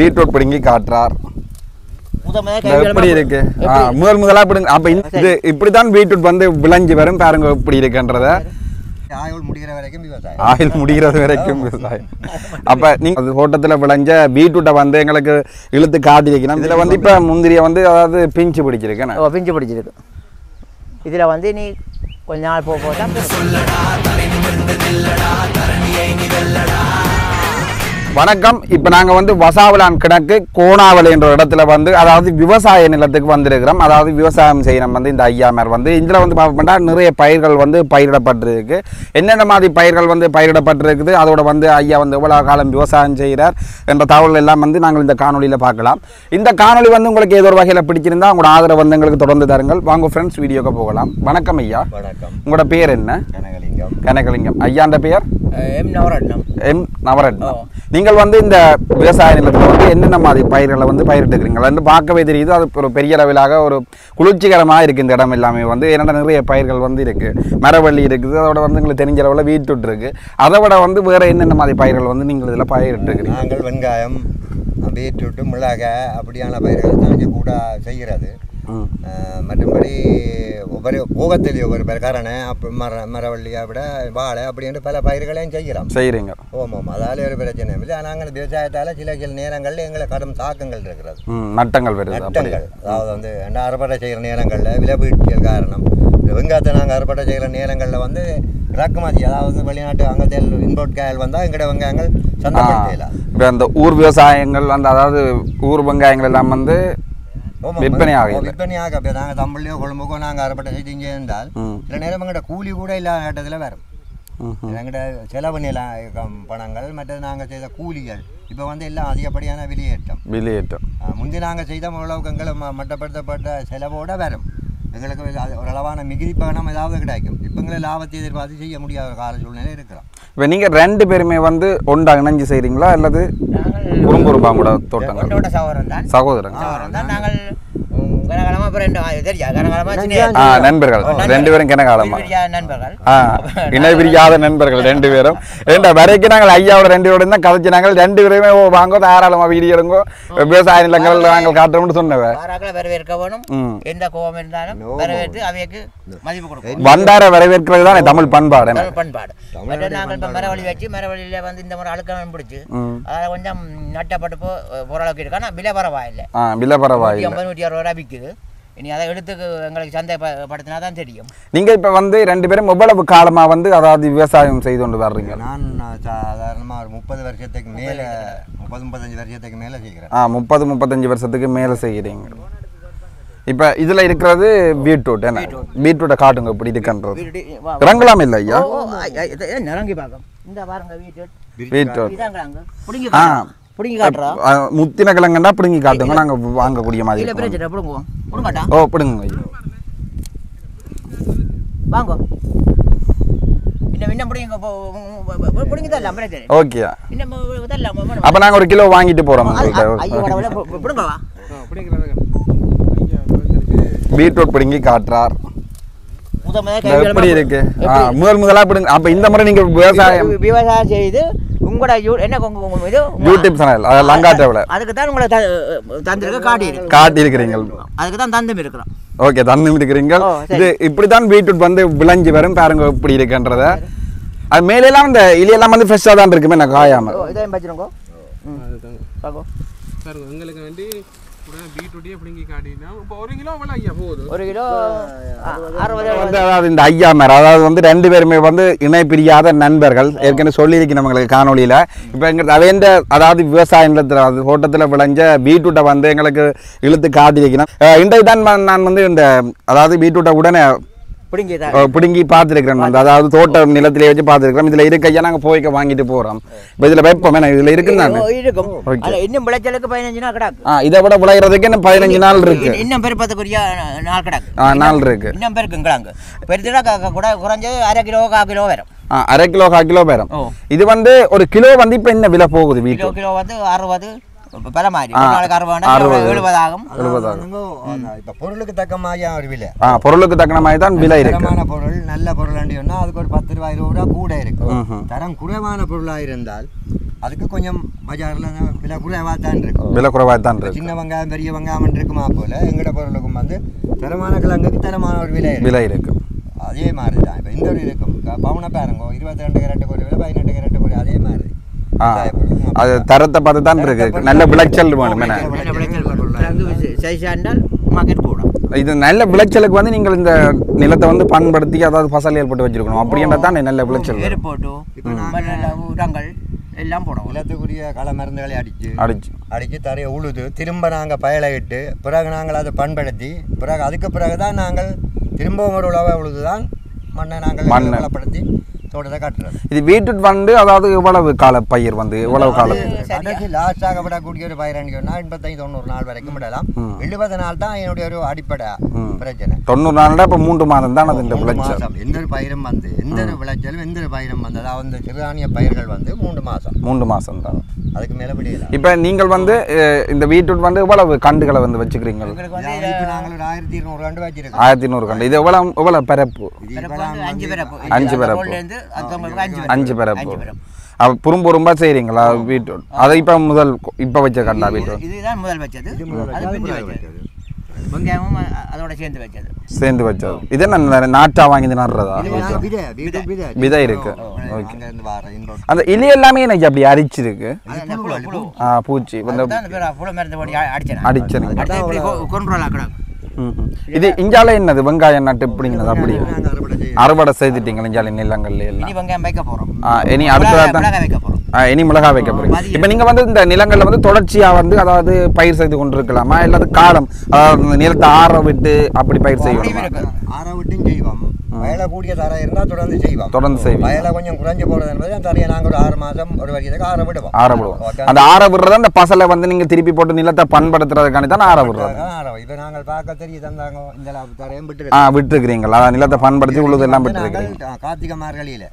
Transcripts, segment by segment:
Beetroot பிடுங்கி காட்டுறார். எப்படி இருக்கு? முதலா பிடுங்க. அப்ப இது இப்படித்தான் பீட்ரூட் வந்து விளைஞ்சி வரும் பாருங்க எப்படி இருக்குன்றத. ஆயுள் முடிகிற வரைக்கும் விவசாயம். அப்ப நீங்க தோட்டத்துல விளைஞ்ச பீட்ரூட்டை வந்து எங்களுக்கு இழுத்து காட்டிருக்கணும். இதுல வந்து இப்ப முந்திரிய வந்து அதாவது பிஞ்சு பிடிச்சிருக்கு. பிஞ்சு பிடிச்சிருக்கு. இதுல வந்து நீ கொஞ்ச நாள் போதான் வணக்கம். இப்போ நாங்கள் வந்து வசாவலான் கிணக்கு கோணாவளி என்ற இடத்துல வந்து அதாவது விவசாய நிலத்துக்கு வந்திருக்கிறோம். அதாவது விவசாயம் செய்யணும் வந்து இந்த ஐயாமார் வந்து இதில் வந்து பார்ப்போம்னா நிறைய பயிர்கள் வந்து பயிரிடப்பட்டிருக்கு. என்னென்ன மாதிரி பயிர்கள் வந்து பயிரிடப்பட்டிருக்குது, அதோட வந்து ஐயா வந்து எவ்வளோ காலம் விவசாயம் செய்கிறார் என்ற தகவல் எல்லாம் வந்து நாங்கள் இந்த காணொலியில் பார்க்கலாம். இந்த காணொலி வந்து உங்களுக்கு ஏதோ ஒரு வகையில் பிடிச்சிருந்தா உங்களோட ஆதரவு வந்து எங்களுக்கு தொடர்ந்து தருங்கள். வாங்க ஃப்ரெண்ட்ஸ், வீடியோக்கு போகலாம். வணக்கம் ஐயா. வணக்கம். உங்களோட பேர் என்ன? கனகலிங்கம். ஐயாண்ட பெயர் எம் நவரட்னம். நீங்கள் வந்து இந்த விவசாய நிலத்தில் வந்து என்னென்ன மாதிரி பயிர்களை வந்து பயிரிட்டுக்கிறீங்களா பார்க்கவே தெரியுது. அது ஒரு பெரிய அளவிலாக ஒரு குளிர்ச்சிகரமாக இருக்குது இந்த இடம் எல்லாமே வந்து. என்னென்ன நிறைய பயிர்கள் வந்து இருக்குது, மரவள்ளி இருக்குது, அதோட வந்து உங்களுக்கு தெரிஞ்ச அளவில் பீட்ரூட் இருக்குது. அதை விட வந்து வேறு என்னென்ன மாதிரி பயிர்கள் வந்து நீங்கள் இதில் பயிரிட்டுருக்கிறீங்க? நாங்கள் வெங்காயம், பீட்ரூட்டு, மிளகாய் அப்படியான பயிர்களை தான் இங்கே கூட செய்கிறது. மற்றபடி ஒவ்வொரு போகத்திலேயே ஒவ்வொரு பிரகாரணை மரவள்ளியை விட வாழை அப்படின்ட்டு பல பயிர்களையும் செய்கிறீங்க. ஓமாம், அதால ஒரு பிரச்சனை இல்லை. நாங்கள் விவசாயத்தால் சில நேரங்களில் எங்களை கடும் தாக்கங்கள் இருக்கிறது, நட்டங்கள் வருது. அதாவது வந்து அறுவடை செய்கிற நேரங்களில் விலை வீழ்ச்சியல் காரணம். வெங்காயத்தை நாங்கள் அறுவடை செய்கிற நேரங்களில் வந்து இறக்குமதி, அதாவது வெளிநாட்டு அங்கத்தில் இம்போர்ட் காயல் வந்தால் எங்கட வெங்காயங்கள் சந்தைப்படுத்தலாம். இப்போ அந்த ஊர் விவசாயங்கள் அந்த அதாவது ஊர் வெங்காயங்கள் எல்லாம் வந்து விற்பனையாக நாங்கள் தமிழ்லையோ கொழும்புக்கோ நாங்கள் அறுவடை செய்து இருந்தால் சில நேரம் எங்கள்கிட்ட கூலி கூட இல்லாத கட்டத்தில் வரும். எங்கள்கிட்ட செலவு நில பணங்கள் மற்றது நாங்கள் செய்த கூலிகள் இப்போ வந்து எல்லாம் அதிகப்படியான வெளியேற்றம். முந்தி நாங்கள் செய்த ஓரளவுக்கு எங்களை மட்டப்படுத்தப்பட்ட செலவோடு வரும். எங்களுக்கு ஓரளவான மிகுதி பணம் ஏதாவது கிடைக்கும். இப்போ எங்களை லாபத்தை எதிர்பார்த்து செய்ய முடியாத கால சூழ்நிலை இருக்கிறோம். இப்போ நீங்கள் ரெண்டு பேருமே வந்து ஒன்றா இணைஞ்சு செய்கிறீங்களா அல்லது குறும்புறும்பா கூட தோட்டங்கள்? சகோதரங்க. நாங்கள் நண்பர்கள் ரெண்டு பேரும் கிணக்காலமா நண்பர்கள், இணை பிரியாத நண்பர்கள் ரெண்டு பேரும். வரைக்கும் நாங்கள் ஐயாவோட ரெண்டு பேரும் தான் கதைச்சு நாங்கள் ரெண்டு பேருமே வாங்க தாராளமா வீடியோ எடுங்கோ விவசாய நிலங்கள் நாங்கள் காட்டுறோம்னு சொன்னவன். வரவேற்க வேணும், எந்த கோபம் இருந்தாலும் வரவேற்று அவைக்கு மதிப்பு கொடுக்கும். வண்டார வரவேற்கிறது தான் தமிழ் பண்பாடு. நாங்கள் இப்போ மரவழி வச்சு மரவழியில வந்து இந்த மாதிரி அழுக்கம் பிடிச்சி அதை கொஞ்சம் நட்டப்பட்டு ஓரளவுக்கு இருக்கு. ஆனால் விலை பரவாயில்லை, விலை பரவாயில்லை. 160 ரூபா விற்குது. இனி அதை எடுத்து எங்களுக்கு சந்தைப்படுத்தினா தான் தெரியும். நீங்கள் இப்போ வந்து ரெண்டு பேரும் எவ்வளவு காலமாக வந்து அதாவது விவசாயம் செய்து கொண்டு வர்றீங்க? நான் சாதாரணமாக ஒரு 30 வருஷத்துக்கு மேலே 30-35 வருஷத்துக்கு மேலே செய்கிறேன். 30-35 வருஷத்துக்கு மேலே செய்கிறீங்க. இப்போ இதில் இருக்கிறது பீட்ரூட். என்ன பீட்ரூட்டை காட்டுங்க இப்படி இருக்குன்றது. இறங்கலாம் இல்லை ஐயா? இறங்கி பார்க்க இந்த பாருங்க பீட்ரூட் முத்தின கிழங்கண்டா பிடுங்கி காட்டுங்க, நாங்க வாங்கக்கூடிய மாதிரி. ஓ பிடுங்க வாங்க. ஓகே. அப்ப நாங்க ஒரு கிலோ வாங்கிட்டு போறோம். பீட்ரூட் பிடுங்கி காட்டுறார். எப்படி இருக்கு? முதலா பிடுங்க. அப்ப இந்த முறை நீங்க விவசாயம் செய்து உங்களோட என்ன யூடியூப் சேனல் லங்காட்டோட அதுக்கு தான் உங்களை தந்திருக்க காட்டி இருக்கிறீங்க. அதுக்கு தான் தந்தம் இருக்கிறோம். ஓகே, தந்தம் இருக்கிறீங்க. இது இப்படித்தான் பீட்ரூட் வந்து விளைஞ்சி வரும் பாருங்க எப்படி இருக்குன்றத. அது மேலெல்லாம் இந்த இலையெல்லாம் வந்து ஃப்ரெஷ்ஷாக தான் இருக்குமே, நான் காயாம இதையும் வச்சுருங்கோ. எங்களுக்கு வேண்டி பீட்ரூட்டே பிடிங்கி காட்டினா இப்போ 1 கிலோ அவ்வளோ ஐயா போகுது. 1 கிலோ 60 வந்து அதாவது இந்த ஐயா மேர் அதாவது வந்து ரெண்டு பேருமே வந்து இணை பிரியாத நண்பர்கள். ஏற்கனவே சொல்லியிருக்கேன் நம்மளுக்கு காணொலியில். இப்போ எங்களுக்கு அவைந்த அதாவது விவசாய நிலத்தில் அது தோட்டத்தில் விளைஞ்ச பீட்ரூட்டை வந்து எங்களுக்கு இழுத்து காட்டியிருக்கிறேன். இன்றைக்கு தான் நான் வந்து இந்த அதாவது பீட்ரூட்டை உடனே பிடுங்கி பார்த்துருக்கிறேன். அதாவது தோட்ட நிலத்திலே வச்சு பார்த்துருக்கிறோம். இதுல இருக்கையா நாங்க போய்க்க வாங்கிட்டு போறோம். இதுல வைப்போம், இதுல இருக்குன்னு இன்னும் விளைச்சலுக்கு 15 நாள் கிடக்கு. இதை விட விளையிறதுக்கு இன்னும் 15 நாள் இருக்கு. இன்னும் பெருப்பத்துக்குரிய நாள் கிடக்கு. நாள் இருக்கு. இன்னும் பெருக்குங்களாங்க பெருத்துனா கூட குறைஞ்சது 1/2 கிலோ 1/4 கிலோ வரும். 1/2 கிலோ 1/4 கிலோ வரும். இது வந்து ஒரு கிலோ வந்து இப்ப என்ன விலை போகுது? கிலோ வந்து 60 பல மாதிரி ஒரு நாளைக்கு 60 ஆகும் 70 இப்போ பொருளுக்கு தக்க மாதிரியா ஒரு விலை பொருளுக்கு தக்கன மாதிரி தான் விலை இருக்கு. தரமான பொருள் நல்ல பொருள் சொன்னால் அதுக்கு ஒரு 10 ரூபாய் 20 ரூபா கூட இருக்கும். தரம் குறைவான பொருளாக இருந்தால் அதுக்கு கொஞ்சம் பஜாரில் விலை குறைவாக தான் இருக்கும். விலை குறைவாக தான் இருக்கு. சின்ன வெங்காயம் பெரிய வெங்காயம் இருக்குமா போல எங்கட பொருளுக்கும் வந்து தரமான கிழங்குக்கு தரமான ஒரு விலை இருக்கு. அதே மாதிரி தான் இப்போ இந்த ஒரு இருக்கும் பவுனை பாருங்க 22 கேரட்டுக்கு ஒரு விலை 18 கேரட்டுக்கு ஒரு அதே மாதிரி அது தரத்தை பார்த்து தான் இருக்கு. நல்ல விளைச்சல் வேணும். மார்க்கெட் போடும். இது நல்ல விளைச்சலுக்கு வந்து நீங்கள் இந்த நிலத்தை வந்து பண்படுத்தி அதாவது ஃபசல் ஏற்பட்டு வச்சிருக்கணும். அப்படின்றத தான் நல்ல விளைச்சல். போட்டு உரங்கள் எல்லாம் போடும். நிலத்துக்குரிய களை மருந்துகளை அடித்து தரையை உழுது திரும்ப நாங்கள் பயலையிட்டு பிறகு நாங்கள் அதை பண்படுத்தி பிறகு அதுக்கு பிறகு தான் நாங்கள் திரும்பவும் ஒரு உழவை உழுது தான் மண்ணை நாங்கள் வளப்படுத்தி தோட்டத்தை காட்டுறது. இது வீட்டுக்கு வந்து அதாவது எவ்வளவு கால பயிர் வந்து எவ்வளவு காலம் கடைசி லாஸ்டாக விடக்கூடிய ஒரு பயிரன்னு சொன்னால் 85-90 நாள் வரைக்கும் விடலாம். 70 நாள் தான் என்னுடைய ஒரு அடிப்படை பிரச்சனை. 90 நாள்னா இப்போ 3 மாதம் தான் அது இந்த விளைச்சல். எந்த ஒரு பயிரும் வந்து எந்த ஒரு விளைச்சலும் எந்த ஒரு பயிரும் வந்து அதாவது சிறுதானிய பயிர்கள் வந்து 3 மாதம் தான். அதுக்கு மேலே விடையில. இப்போ நீங்கள் வந்து இந்த வீட்டுக்கு வந்து எவ்வளவு கண்டுகளை வந்து வச்சுக்கிறீங்க? இப்போ நாங்கள் ஒரு 1200 கண்டு வச்சிருக்கோம். 1200 கண்டு. இது எவ்வளவு பரப்பு? 5 பரப்பு. 5 பரப்பு. புறம்புறம்பா செய்றீங்களா வீட்டு? அதை இப்ப வச்ச கண்டா வீட்டு? இதுதான் முதல் வச்சது. வெங்காயமும் அதோட சேர்ந்து வச்சது. இது என்ன நாட்டா வாங்கி நடுறதா? விதை இருக்கு. அந்த இலி எல்லாமே எனக்கு அப்படி அரிச்சிருக்கு. பூச்சி அடிச்சிருங்க. இது இஞ்சால என்னது வெங்காயம் நட்டு எப்படிங்கிறது அப்படி அறுவடை செய்துட்டீங்க இஞ்சால நிலங்கள்ல எல்லாம்? வெங்காயம் வைக்க போறோம். இனி அடுத்ததான் இனி மிளகா வைக்க போறீங்க. இப்ப நீங்க வந்து இந்த நிலங்கள்ல வந்து தொடர்ச்சியா வந்து அதாவது பயிர் செய்து கொண்டிருக்கலாமா இல்லாத காலம் அதாவது நிலத்தை ஆற விட்டு அப்படி பயிர் செய்யணும்? ஆற விட்டும் செய்வோம். வயலை கூடிய தர இருந்தால் தொடர்ந்து செய்வோம். வயலை கொஞ்சம் குறைஞ்சு போறது என்பது தரையை நாங்கள் ஒரு 6 மாதம் ஒரு வரைக்கும் ஆற விடுவோம். அந்த ஆற விடுறது அந்த பசலை வந்து நீங்க திருப்பி போட்டு நிலத்தை பண்படுத்துறதுக்காண்டி தான் ஆற விடுறது. இப்போ நாங்கள் பார்க்க தெரிய தந்தாங்க இந்த தரையும் விட்டுருக்கிறீங்களா? அநிலத்தை பண்படுத்தி உள்ளது எல்லாம் விட்டுருக்கீங்க. கார்த்திகை மார்கழியில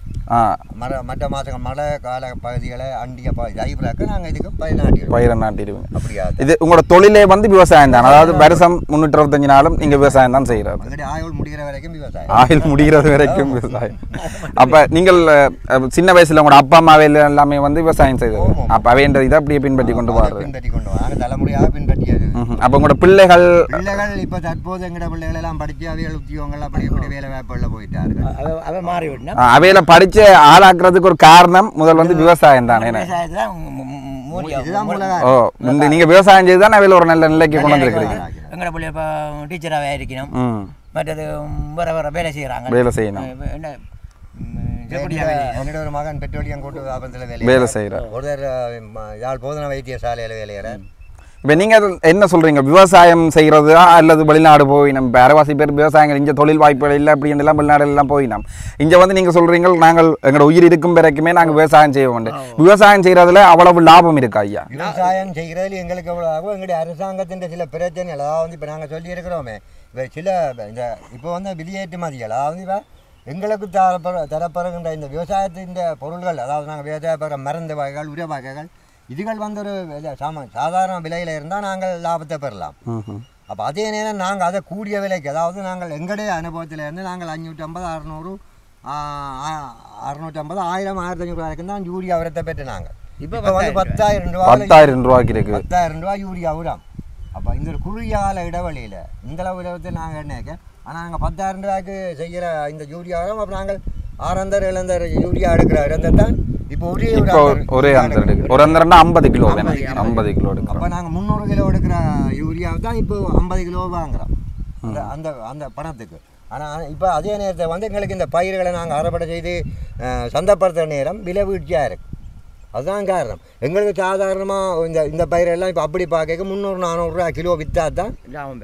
மற்ற மாசங்கள் மழை கால பகுதிகளை அண்டிய ஐபிராக்க நாங்கள் இதுக்கு பயிரை நாட்டிடுவோம். அப்படியா? இது உங்களோட தொழிலே வந்து விவசாயம் தான். அதாவது வருஷம் 365 நாளும் நீங்க விவசாயம் தான் செய்யறது. ஆயுள் முடிகிற வரைக்கும் விவசாயம். ஆயுள் முடிகிறது வரைக்கும் விவசாயம். அப்ப நீங்கள் சின்ன வயசுல உங்களோட அப்பா அம்மாவே எல்லாமே வந்து விவசாயம் செய்தது. அப்ப அவைன்ற இதை அப்படியே பின்பற்றி கொண்டு போறது. தலைமுறையாக பின்பற்றியது. அப்ப உங்களோட பிள்ளைகள் இப்ப தற்போது எங்கட பிள்ளைகள் எல்லாம் படிச்சு அவைகள் உத்தியோகங்கள் அப்படி வேலை வாய்ப்புல போயிட்டார்கள். அவையில படிச்சு ஆளாக்குறதுக்கு ஒரு காரணம் முதல் வந்து விவசாயம் தானே. நீங்க விவசாயம் செய்து தான் அவையில ஒரு நல்ல நிலைக்கு கொண்டு வந்திருக்கிறீங்க. எங்கட பிள்ளை இப்போ டீச்சராகவே இருக்கணும். மற்றது வர வேலை செய்யணும். என்னோட ஒரு மகன் பெட்ரோலியம் கூட்டு வேலை செய்யறார். ஒருத்தர் யாழ் போதனா வைத்தியசாலையில் வேலையிறார். இப்போ நீங்கள் என்ன சொல்கிறீங்க? விவசாயம் செய்கிறதா அல்லது வெளிநாடு போய் நம்ம அரைவாசி பேர் விவசாயங்கள் இங்கே தொழில் வாய்ப்புகள் இல்லை அப்படின்னு எல்லாம் வெளிநாடுலாம் போய் இங்கே வந்து நீங்கள் சொல்கிறீங்க நாங்கள் எங்களோட உயிர் இருக்கும் வரைக்குமே நாங்கள் விவசாயம் செய்ய வேண்டும். விவசாயம் செய்கிறதுல அவ்வளவு லாபம் இருக்கா ஐயா? விவசாயம் செய்கிறதுல எங்களுக்கு எவ்வளோ ஆகும்? எங்களுடைய அரசாங்கத்தின் சில பிரச்சனைகள் அதாவது இப்போ நாங்கள் சொல்லியிருக்கிறோமே சில இந்த இப்போ வந்து வெளியேற்றுமதிகள் அதாவது இப்போ எங்களுக்கு தரப்படுகின்ற இந்த விவசாயத்தின் பொருள்கள் அதாவது நாங்கள் விவசாயப்படுற மருந்து வகைகள் உர வகைகள் இதுகள் வந்து ஒரு சாதாரண விலையில் இருந்தால் நாங்கள் லாபத்தை பெறலாம். அப்போ அதே நேரம் நாங்கள் அதை கூடிய விலைக்கு அதாவது நாங்கள் எங்களுடைய அனுபவத்திலேருந்து நாங்கள் 550, 600, 650, 1000, 1500 வரைக்கும் தான் யூரியா உரத்தை பெற்று நாங்கள் இப்போ வந்து 10,000 ரூபாய்க்கு இருக்கு. 10,000 ரூபா யூரியா உரம். அப்போ இந்த ஒரு குறுகிய கால இடைவெளியில் இந்த உரத்தை நாங்கள் என்னக்க ஆனால் நாங்கள் 10,000 ரூபாய்க்கு செய்கிற இந்த யூரியா உரம் அப்போ நாங்கள் 600, 700 யூரியா எடுக்கிற இடத்தை தான் இப்போ ஒரே ஒரு 50 கிலோ 50 கிலோ எடுக்கிறோம். அப்போ நாங்கள் 300 கிலோ எடுக்கிற யூரியாவை தான் இப்போ 50 கிலோ வாங்குறோம் அந்த அந்த பணத்துக்கு. ஆனால் இப்போ அதே நேரத்தை வந்து எங்களுக்கு இந்த பயிர்களை நாங்கள் அறுவடை செய்து சந்தைப்படுத்துகிற நேரம் விலை வீழ்ச்சியாக இருக்குது. அதுதான் காரணம். எங்களுக்கு சாதாரணமாக இந்த பயிரெல்லாம் இப்போ அப்படி பார்க்க 300-400 ரூபா கிலோ விற்றா தான் லாபம்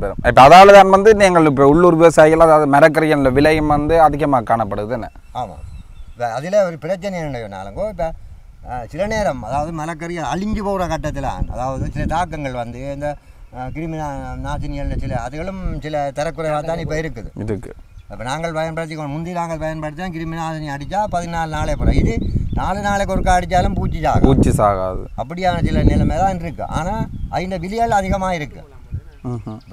பெறும். இப்போ அதால் தான் வந்து நீங்கள் இப்போ உள்ளூர் விவசாயிகள் அதாவது மரக்கறிகளில் விலையும் வந்து அதிகமாக காணப்படுது என்ன? ஆமாம். இப்போ அதில் ஒரு பிரச்சனை என்னன்னாலுங்கோ இப்போ சில நேரம் அதாவது மரக்கறியை அழிஞ்சு போகிற கட்டத்தில் அதாவது சில தாக்கங்கள் வந்து இந்த கிருமி நாசினிகள் சில அதுகளும் சில தரக்குறைவாக தான் இப்போ இருக்குது. இதுக்கு இப்போ நாங்கள் பயன்படுத்தி முந்தி நாங்கள் பயன்படுத்தி தான் கிருமி நாசினி அடித்தா 14 நாளே போகிறோம். இது 4 நாளைக்கு ஒருக்கா அடித்தாலும் பூச்சி சாகாது அப்படியான சில நிலைமை தான் இருக்கு. ஆனால் அதில் விலையால் அதிகமாக இருக்கு.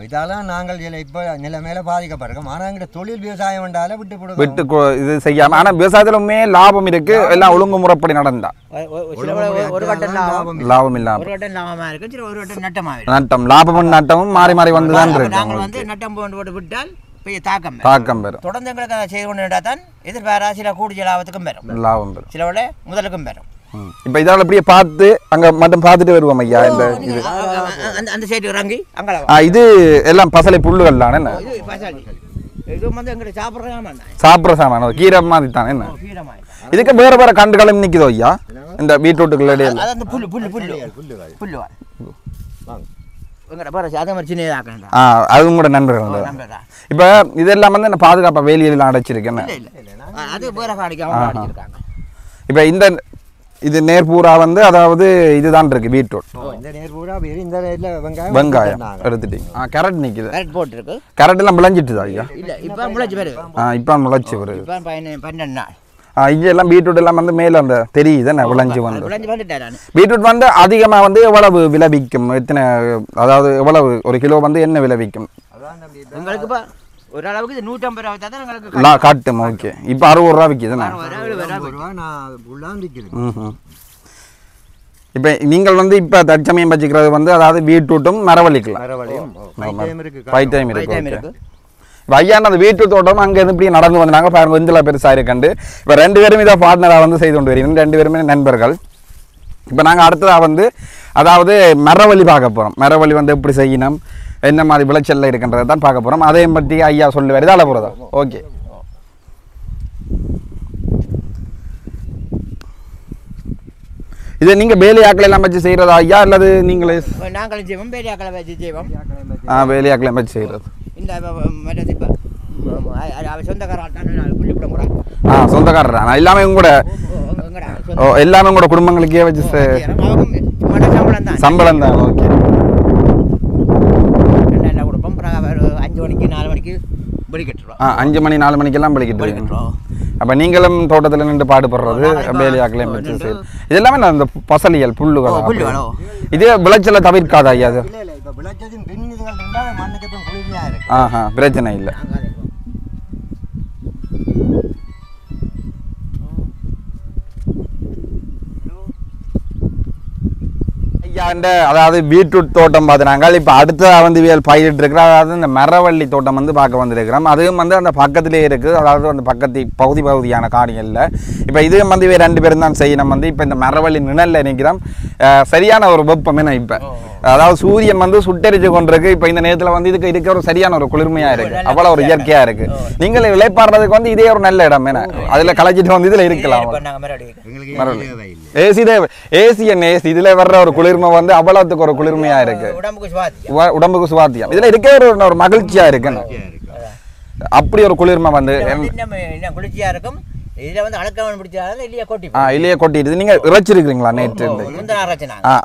இதாலாம் நாங்கள் இப்போ நிலைமையில பாதிக்கப்படுறோம். ஆனால் எங்கிட்ட தொழில் விவசாயம் வந்தாலும் விட்டு இது செய்யாம. ஆனால் விவசாயத்திலுமே லாபம் இருக்கு, எல்லாம் ஒழுங்குமுறைப்படி நடந்தா ஒரு கட்டம் லாபம் இல்லாம ஒரு கட்டம் லாபமாக இருக்கு, ஒரு கட்டம் நட்டமாக நட்டம் லாபமும் நட்டமும் மாறி மாறி வந்துதான் இருக்கு. நாங்கள் வந்து நட்டம் போட்டு விட்டால் பெரிய தாக்கம் பெறும். தொடர்ந்து எங்களுக்கு அதை செய்து கொண்டு தான் இது வேற சில கூடிய லாபத்துக்கும் பெறும், லாபம் பெறும், சில விட முதலுக்கும் பெறும். இப்போ இதால் அப்படியே பார்த்து அங்கே மட்டும் பார்த்துட்டு வருவோம் ஐயா. இந்த இது அந்த சைடு இறங்கி அங்கே இது எல்லாம் பசலை புல்லுகள் தான் என்ன? இது வந்து எங்களுக்கு சாப்பிட்ற சாமான் கீரை மாதிரி தான் என்ன? இதுக்கு வேற வேற கண்டுகளும் நிற்குதோ ஐயா இந்த பீட்ரூட்டுகள் இடையில? அதுவும் கூட நண்பர்கள். இப்போ இதெல்லாம் வந்து என்ன பாதுகாப்பாக வேலியெல்லாம் அடைச்சிருக்கேன். இப்போ இந்த இது நேர்பூரா வந்து அதாவது இதுதான் இருக்கு பீட்ரூட். வெங்காயம் எடுத்துட்டீங்க. கேரட் நிக்குது. கேரட் போட்டுருக்கு. கேரட் எல்லாம் விளைஞ்சிட்டுதா ஐயா? இல்ல இப்போ முளைச்சு வருது. இப்போ முளைச்சு வருது. இப்போ 12 நாள். இங்கே எல்லாம் பீட்ரூட் எல்லாம் வந்து மேலே அந்த தெரியுது என்ன விளைஞ்சு வந்து. பீட்ரூட் வந்து அதிகமாக வந்து எவ்வளவு விளைவிக்கும்? எத்தனை, அதாவது எவ்வளவு ஒரு கிலோ வந்து என்ன விளைவிக்கும்? உங்களுக்கு இப்போ ஓரளவுக்கு 150 ரூபா தான் உங்களுக்கு காட்டும். ஓகே, இப்போ 60 ரூபா விற்கிதுண்ணா. இப்போ நீங்கள் வந்து இப்போ தற்சமயம் வச்சுக்கிறது வந்து அதாவது பீட்ரூட்டும் மரவள்ளிக்கலாம் பைத்தியம் இருக்கு. இப்போ ஐயா அந்த பீட்ரூட் தோட்டம் அங்கேருந்து இப்படி நடந்து வந்தாங்க பாருங்க, இந்தில் பெருசாக இருக்கண்டு. இப்போ 2 பேரும் இதை பார்ட்னராக வந்து செய்து கொண்டு வருகிறோம், 2 பேருமே நண்பர்கள். இப்போ நாங்கள் அடுத்ததாக வந்து அதாவது மரவள்ளி பார்க்க போகிறோம். மரவள்ளி வந்து எப்படி செய்யணும், என்ன மாதிரி விளைச்சலில் இருக்கின்றதை தான் பார்க்க போகிறோம். அதையும் பற்றி ஐயா சொல்லுவார். இதால் போகிறதா? ஓகே. இதை நீங்கள் வேலையாக்களை எல்லாம் வச்சு செய்கிறதா ஐயா அல்லது நீங்களே? நாங்களும் செய்வோம், வேலையாக்களை வச்சு செய்வோம். வேலையாக்களை வச்சு செய்கிறது. இந்த சொந்தக்காரர் சொந்தக்காரர் எல்லாமே கூட எல்லாமே கூட குடும்பங்களுக்கே வச்சு சம்பளம் தான். ஓகே, 5 மணிக்கு 4 மணிக்கு வெளிக்கிட்டுருவோம். 5 மணி 4 மணிக்கெல்லாம் வெளிக்கிட்டுருவோம். அப்போ நீங்களும் தோட்டத்தில் நின்று பாடுபடுறது வேலையாக்கலையும் வச்சு செய்யுது. இது எல்லாமே நான் இந்த பசலியல் புல்லுகள் இதே விளைச்சலை தவிர்க்காதா ஐயா? அது பிரச்சனை இல்லை. ஐயா அதாவது பீட்ரூட் தோட்டம் பார்த்துனாங்க. இப்போ அடுத்ததாக வந்து பயிரிட்டு இருக்கிறோம். அதாவது இந்த மரவள்ளி தோட்டம் வந்து பார்க்க வந்துருக்கிறோம். அதுவும் வந்து அந்த பக்கத்திலே இருக்குது, அதாவது அந்த பகுதியான காணிகளில். இப்போ இதுவும் வந்து 2 பேரும் தான் செய்யணும். வந்து இப்போ இந்த மரவள்ளி நிழலில் நிற்கிறோம். சரியான ஒரு வெப்பம் என்ன இப்போ, அதாவது சூரியன் வந்து சுட்டரிச்சு கொண்டிருக்கு. இப்போ இந்த நேரத்தில் வந்து இதுக்கு இருக்க ஒரு சரியான ஒரு குளிர்மையாக இருக்குது, அவ்வளோ ஒரு இயற்கையாக இருக்குது. நீங்கள் விளைப்பாடுறதுக்கு வந்து இதே ஒரு நல்ல இடம் என்ன, அதில் களைச்சிட்டு வந்து இதில் இருக்கலாம். ஏசி தேவை, ஏசி என்ன ஏசி, இதில் வர்ற ஒரு குளிர்மை வந்து அவ்வளவுக்கு ஒரு குளிர்மையா இருக்கு, உடம்புக்கு சுவாத்தியம். இதுல இருக்க ஒரு மகிழ்ச்சியா இருக்கு, அப்படி ஒரு குளிர்மை வந்து குளிர்ச்சியா இருக்கும். இதுல வந்து அலக்கவன் பிடிச்சால இலைய கொட்டிடுது. நீங்க இறைச்சிருக்கீங்களா நேற்று?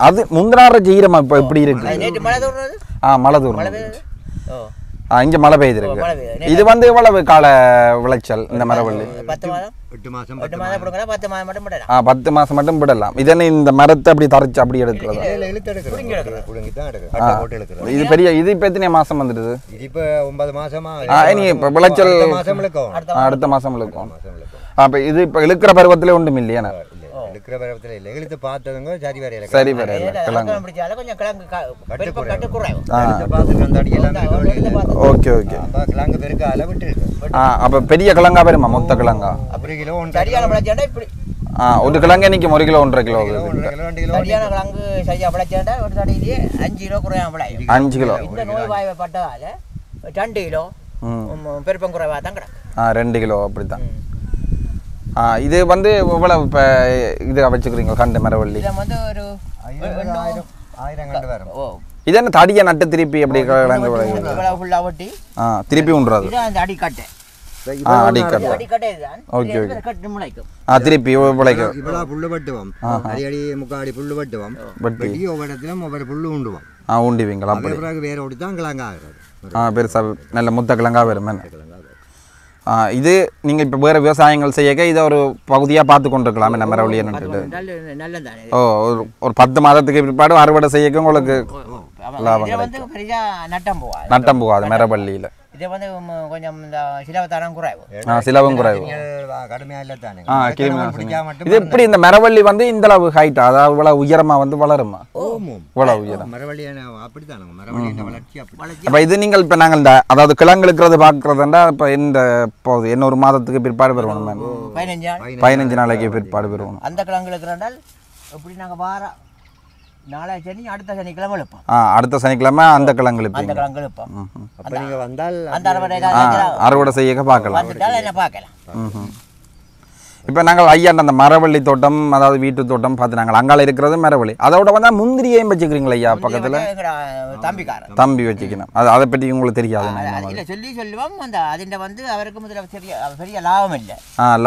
அது முந்தினார ஈரமா இப்ப எப்படி இருக்கு? மழை தூரம் இங்க மழை பெய்திருக்கு. இது வந்து எவ்வளவு கால விளைச்சல் இந்த மரவள்ளி? 10 மாசம் மட்டும் விடலாம். இதனை இந்த மரத்தை அப்படி தரைச்சு அப்படி எடுக்கிறது. இது பெரிய, இது இப்ப எத்தனை மாசம் வந்துடுது? இப்ப 9 மாசமா இப்ப விளைச்சல் அடுத்த மாசம் இழுக்கும். அப்ப இது இப்ப இழுக்கிற பருவத்திலே ஒன்றும் இல்லையா? இழுக்கிற பருவத்தில் இல்லை, இழுத்து பார்த்ததுங்க சரி வரையில சரி வரையில கிழங்கு. Okay okay. கிழங்கு பெருக்க அளவிட்டு இருக்கு. அப்ப பெரிய கிழங்கா வருமா? மொத்த கிழங்கா அப்படி கிலோ ஒரு கிழங்கு நிற்கும் 1 கிலோ 1.5 கிலோ. சரியான கிழங்கு சரியா விளைச்சா ஒரு தடையிலேயே 5 கிலோ குறையாம விளையும். 5 கிலோ. இந்த நோய் வாய்ப்பட்டதால 2 கிலோ பெருப்பம் குறைவா தான் கிடக்கும். 2 கிலோ அப்படித்தான். இது வந்து இவ்வளவு இப்போ இது வச்சுக்கிறீங்க கண்டு மரவள்ளி? வந்து ஒரு 1000 கண்டு வரும். இது என்ன தடியை நட்டு திருப்பி அப்படி ஒட்டி திருப்பி உண்றது? அடிக்கட்டை. அடிக்கட்டை. Okay okay. திருப்பி விளைக்கும். இவ்வளோ புல்லு வெட்டுவோம், அடி முக்காடி புல்லு வெட்டுவோம், வெட்டி ஒவ்வொரு இடத்துலையும் ஒவ்வொரு புல்லு ஊண்டுவோம். ஊண்டிவீங்களா? பிறகு வேற ஓடி தான் கிழங்கு ஆகிறது. பெருசா நல்ல முத்த கிழங்கா வரும். இது நீங்கள் இப்போ வேறு விவசாயங்கள் செய்யக்க இதை ஒரு பகுதியாக பார்த்து கொண்டிருக்கலாம் என்ன மரவள்ளியை நட்டுட்டு நல்லதானே ஓ ஒரு 10 மாதத்துக்கு பிற்பாடு அறுவடை செய்யக்க உங்களுக்கு லாபம் இதை வந்து பெரிய நட்டம் போகாது மரவள்ளியில் இதை வந்து கொஞ்சம் இந்த சிலவத்தாரம் குறைவு சிலவும் குறைவு கடுமையாக இல்லை தானே இது எப்படி இந்த மரவள்ளி வந்து இந்த அளவு ஹைட்டா அதாவது இவ்வளவு உயரமா வந்து வளருமா இவ்வளவு உயரம் மரவள்ளி அப்படித்தானே மரவள்ளி வளர்ச்சி அப்படி அப்ப இது நீங்கள் இப்ப நாங்கள் இந்த அதாவது கிழங்கு இருக்கிறது பாக்குறதுண்டா இப்ப இந்த போகுது இன்னொரு மாதத்துக்கு பிற்பாடு பெறுவோம் 15 நாளைக்கு பிற்பாடு பெறுவோம் அந்த கிழங்கு இருக்கிறால் எப்படி நாங்கள் வார நாளை சனி அடுத்த சனிக்கிழமை எழுப்போம் அடுத்த சனிக்கிழமை அந்த கிழங்கு அந்த கிழங்கு எழுப்போம் அப்போ நீங்கள் வந்தால் அந்த அறுவடை செய்ய பார்க்கலாம் என்ன பார்க்கலாம் இப்போ நாங்கள் ஐயாண்ட அந்த மரவள்ளி தோட்டம் அதாவது வீட்டு தோட்டம் பார்த்து நாங்கள் அங்கால இருக்கிறது மரவள்ளி அதோட வந்து முந்திரியையும் வச்சுக்கிறீங்களா ஐயா பக்கத்தில் தம்பி வச்சுக்கணும் அதை பற்றி உங்களுக்கு தெரியாது இல்லை சொல்லுவோம் அந்த அதில் வந்து அவருக்கு முதல்ல பெரிய லாபம் இல்லை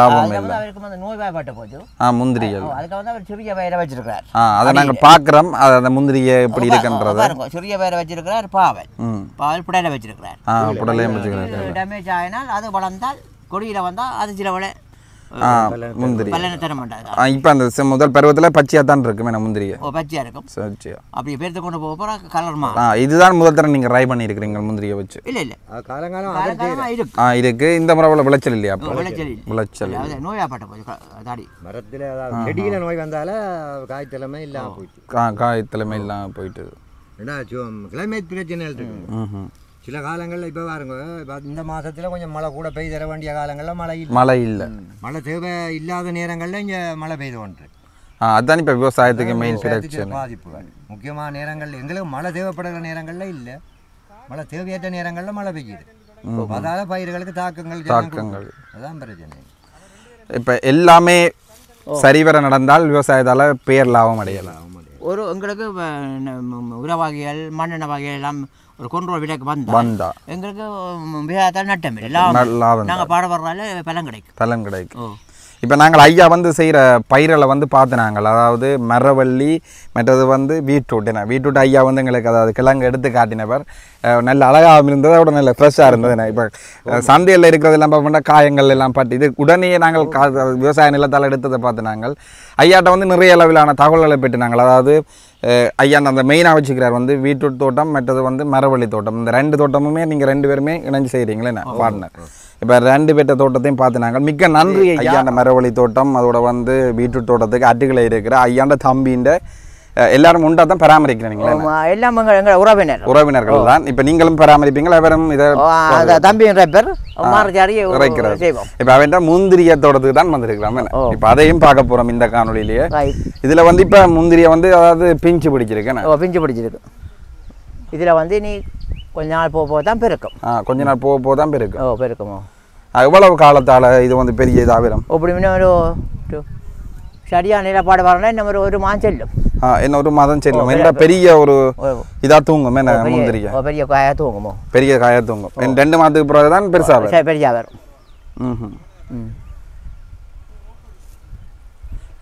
லாபம் இல்லை அவருக்கு வந்து நோய்வாய்ப்பட்ட போது முந்திரிகள் அதுக்கு வந்து அவர் சிறிய பயிரை வச்சிருக்கிறார் அதை நாங்கள் பார்க்குறோம் அந்த முந்திரியை எப்படி இருக்குன்றத சிறிய பயிரை வச்சிருக்கிறார் பாவல் புடலை வச்சிருக்கிறார் புடலையும் வச்சுக்கிறார் டேமேஜ் ஆகினால் அது வளர்ந்தால் கொடியில் வந்தால் அது சில விலை முந்திரி தர மாட்டாங்க இப்போ அந்த முதல் பருவத்தில் பச்சையாக தான் இருக்கும் என்ன முந்திரியை பச்சையாக இருக்கும் அப்படி பேர்த்து கொண்டு போக கலர் இதுதான் முதல் தரம் நீங்கள் ட்ரை பண்ணியிருக்கிறீங்க முந்திரியை வச்சு இல்லை காலங்காலம் இருக்கு இந்த முறை விளைச்சல் இல்லையா விளைச்சல் நோயாப்பட்ட போது தாடி மரத்தில் செடியில் நோய் வந்தால காய்த்தலைமை இல்லாமல் போயிட்டு காய்த்தலைமை இல்லாமல் போயிட்டு ஏன்னா கிளைமேட் பிரச்சனை இருக்கு சில காலங்களில் இப்போ பாருங்க இந்த மாதத்தில் கொஞ்சம் மழை கூட பெய்து தர வேண்டிய காலங்களில் மழை இல்லை மழை தேவை இல்லாத நேரங்களில் இங்கே மழை பெய்து கொண்டு அதுதான் இப்போ விவசாயத்துக்கு மெயின் பிரச்சனை பாதிப்புகள் முக்கியமான நேரங்களில் எங்களுக்கு மழை தேவைப்படுகிற நேரங்களில் இல்லை மழை தேவையற்ற நேரங்களில் மழை பெய்யுது அதால் பயிர்களுக்கு தாக்கங்கள் அதுதான் பிரச்சனை இப்போ எல்லாமே சரிவர நடந்தால் விவசாயத்தால் பேர் லாபம் அடையலாம் ஒரு எங்களுக்கு உரவகைகள் மண்ணெண்ணெய் வகைகள் எல்லாம் ஒரு கொண்டோல் விலைக்கு வந்தா எங்களுக்கு விவசாயத்தால் நட்டம் எல்லாம் நாங்கள் பாடுபடுறால பலன் கிடைக்கும் இப்போ நாங்கள் ஐயா வந்து செய்கிற பயிர்களை வந்து பார்த்து நாங்கள் அதாவது மரவள்ளி மற்றது வந்து பீட்ரூட் ஐயா வந்து எங்களுக்கு அதாவது கிழங்கு எடுத்து காட்டினவர் நல்ல அழகாக இருந்தது அதோட நல்ல ஃப்ரெஷ்ஷாக இருந்தது இப்போ சந்தையில் இருக்கிறதெல்லாம் பார்த்தோம்னா காயங்கள் எல்லாம் பட்டு இது உடனே நாங்கள் விவசாய நிலத்தால் எடுத்ததை பார்த்து நாங்கள் ஐயாட்ட வந்து நிறைய அளவிலான தகவல்களை பெற்று நாங்கள் அதாவது ஐயா அந்த மெயினாக வச்சுக்கிறார் வந்து பீட்ரூட் தோட்டம் மற்றது வந்து மரவள்ளி தோட்டம் இந்த 2 தோட்டமுமே நீங்கள் 2 பேருமே இணைஞ்சு செய்கிறீங்களே பார்ட்னர் இப்போ 2 பேர்த்த தோட்டத்தையும் பார்த்து நாங்கள் மிக்க நன்றி ஐயா அந்த மரவள்ளி தோட்டம் அதோட வந்து பீட்ரூட் தோட்டத்துக்கு அட்டுகளை இருக்கிற ஐயாண்ட தம்பின்ற எல்லாரும் உண்டா தான் பராமரிக்கிறீங்களா எல்லாம் எங்கள் உறவினர்கள் தான் இப்போ நீங்களும் பராமரிப்பீங்களா அவரும் இதை தம்பின்ற பேர் இப்போ அவன் முந்திரிய தோட்டத்துக்கு தான் வந்திருக்கலாம் இப்போ அதையும் பார்க்க போகிறோம் இந்த காணொலியிலேயே இதில் வந்து இப்போ முந்திரியை வந்து அதாவது பிஞ்சு பிடிச்சிருக்கு இதில் வந்து நீ கொஞ்ச நாள் போக தான் பெருக்கும் கொஞ்ச நாள் போக தான் பெருக்குமோ எவ்வளவு காலத்தால் இது வந்து பெரிய இதாகிடும் அப்படி ஒரு சரியான நிலப்பாடு வரணும் இன்னும் ஒரு மாதம் செல்லும் என்ன ஒரு மாதம் செல்லும் என்ன பெரிய ஒரு இதாக தூங்கும் என்ன முந்திரிக்கை பெரிய காயாக தூங்குமோ பெரிய காயாக தூங்கும் 2 மாதத்துக்கு பிறகு தான் பெருசாக வரும்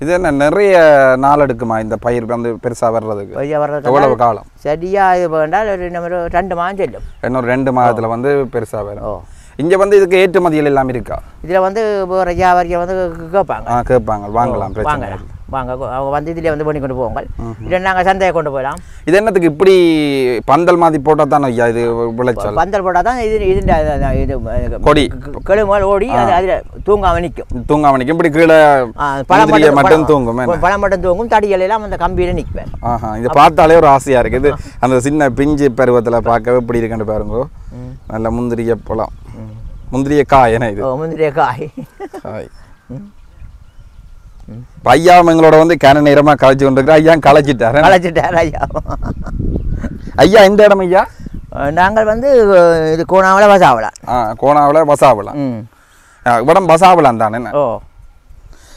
இது என்ன நிறைய நாள் எடுக்குமா இந்த பயிர் வந்து பெருசாக வர்றதுக்கு எவ்வளவு காலம் சரியா இது வேண்டால் ஒரு 2 மாதம் செல்லும் இன்னொரு 2 மாதத்தில் வந்து பெருசாக வரும் இங்கே வந்து இதுக்கு ஏற்றுமதிகள் எல்லாம் இருக்கா இதில் வந்து வியாபாரிகள் வந்து கேட்பாங்க வாங்கலாம் வாங்க அவங்க வந்து இதில் வந்து பண்ணி கொண்டு போவாங்க இல்லை நாங்கள் சந்தையை கொண்டு போயிடலாம் இது என்னத்துக்கு இப்படி பந்தல் மாதிரி போட்டால் தானே ஐயா இது விளைச்சல் பந்தல் போட்டால் தான் இது கொடி கெழுமல் ஓடி அதில் தூங்காமல் நிற்கும் இப்படி கீழே மட்டும் தூங்கும் பழம் மட்டும் தூங்கும் தடிகள் எல்லாம் அந்த கம்பியில் நிற்பேன் இது பார்த்தாலே ஒரு ஆசையாக இருக்குது இது அந்த சின்ன பிஞ்சு பருவத்தில் பார்க்கவே இப்படி இருக்குன்னு பாருங்க நல்ல முந்திரிய பழம் முந்திரிய காய் என்ன இது முந்திரிய காய் ஐயா எங்களோட வந்து கேன நேரமாக களைச்சி கொண்டிருக்கிற ஐயா களைச்சிட்டார் ஐயா இந்த இடம் ஐயா நாங்கள் வந்து இது கோணாவில் வசாவலாம் இடம் வசாவலாம் தானே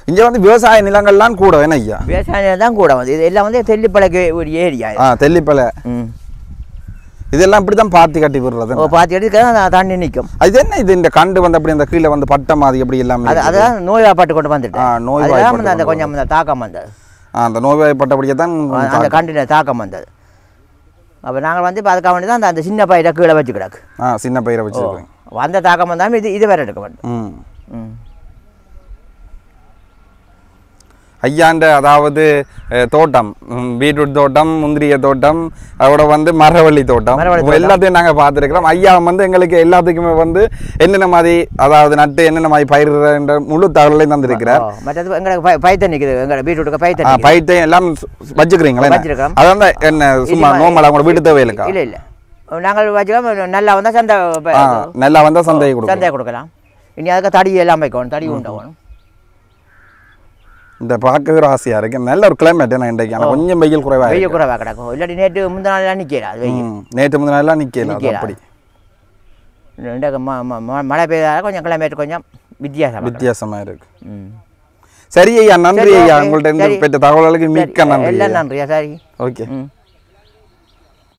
இங்கே வந்து விவசாய நிலங்கள்லாம் கூட என்ன ஐயா விவசாய நிலம் தான் கூட வந்து இது எல்லாம் வந்து தெல்லிப்பளைக்கு ஒரு ஏரியா தெல்லிப்பளை இதெல்லாம் இப்படி தான் பாத்தி கட்டி விடுறது பாத்தி கட்டி தண்ணி நிற்கும் அது என்ன இது இந்த கண்டு வந்து அப்படி அந்த கீழே வந்து பட்டம் மாதிரி எப்படி எல்லாமே அதான் நோய்வாய்ப்பட்டு கொண்டு வந்துட்டு அந்த கொஞ்சம் அந்த தாக்கம் வந்தது அந்த நோய்வாய்ப்பட்டபடியே தான் அந்த கண்டின தாக்கம் வந்தது அப்போ நாங்கள் வந்து இப்போ அதுக்காக வேண்டி தான் அந்த சின்ன பயிரை கீழே வச்சு கிடக்கு சின்ன பயிரை வச்சுருக்கோம் அந்த தாக்கம் வந்தாலும் இது வேறு எடுக்க வேண்டும். ம் ஐயாண்ட அதாவது தோட்டம், பீட்ரூட் தோட்டம், முந்திரிய தோட்டம், அதோட வந்து மரவள்ளி தோட்டம் எல்லாத்தையும் நாங்கள் பார்த்துருக்கிறோம். ஐயா வந்து எங்களுக்கு எல்லாத்துக்குமே வந்து என்னென்ன மாதிரி அதாவது நட்டு என்னென்ன மாதிரி பயிரிடுற முழு தகவலையும் தந்திருக்கிறார். மற்றது எங்களுக்கு பைத்தன் நிற்குது, எங்களை பீட்ரூட்டுக்கு பைத்தையும் எல்லாம் வச்சுக்கிறீங்களா? அதான் என்ன சும்மா நோமலா உங்களோட வீட்டு தேவையில்லைக்கா? இல்லை இல்லை, நாங்கள் வச்சுக்கலாம். நல்லா வந்தால் சந்தை கொடுக்கலாம். இனி அதுக்கு தடி எல்லாம் வைக்கணும், தடி உண்டாகணும். இந்த பார்க்கவே ஒரு ஆசையாக இருக்கு. நல்ல ஒரு கிளைமேட் என்ன இன்றைக்கு, ஆனால் கொஞ்சம் வெயில் குறைவாக கிடக்கும். இல்லாட்டி நேற்று முந்தின நாளெலாம் நிற்கலாம், நேற்று முந்தின நாளெலாம் நிற்கலாம். அப்படி மழை பெய்தால கொஞ்சம் கிளைமேட் கொஞ்சம் வித்தியாசமாக இருக்கு. சரி ஐயா, நன்றி ஐயா, உங்கள்கிட்ட பெற்ற தகவல்களுக்கு மிக்க நன்றி. எல்லாம் நன்றியா. சரி, ஓகே.